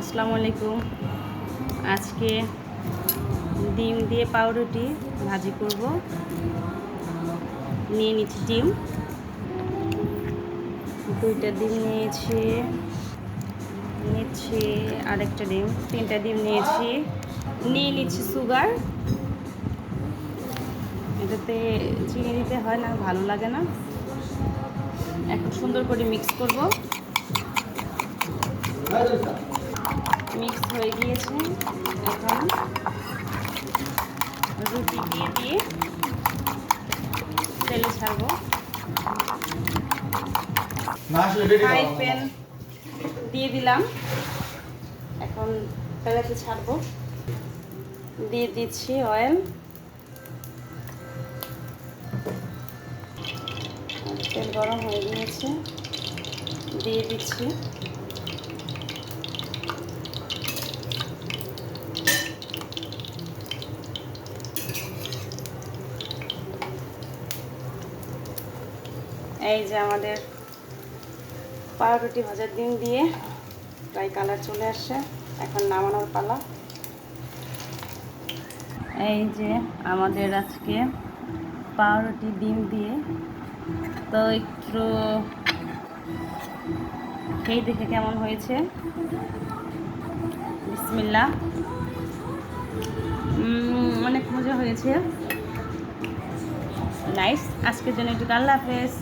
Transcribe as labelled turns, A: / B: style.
A: আসসালামু আলাইকুম। আজকে ডিম দিয়ে পাউরুটি ভাজি করব। নিয়ে নিচ্ছি ডিম, দুইটা ডিম নিচ্ছি আরেকটা ডিম, তিনটা ডিম নিয়ে নিচ্ছি সুগার। এটাতে চিনি দিতে হয় না, ভালো লাগে না। এখন সুন্দর করে মিক্স করব। মিক্স হয়ে গিয়েছে। এখন রুটি দিয়ে তেলে ছাড়বো। ফ্রাই প্যান দিয়ে দিলাম। এখন তেলেতে ছাড়বো। দিয়ে দিচ্ছি অয়েল। তেল গরম হয়ে গিয়েছে, দিয়ে দিচ্ছি এই যে আমাদের পাউরুটি ভাজার ডিম দিয়ে প্রায় কালার চলে আসছে। এখন নামানোর পালা। এই যে আমাদের আজকে পাউরুটি ডিম দিয়ে, তো একটু খেয়ে দেখে কেমন হয়েছে। বিসমিল্লাহ। অনেক মজা হয়েছে। নাইস। আজকের জন্য একটু আল্লাহ হাফেজ।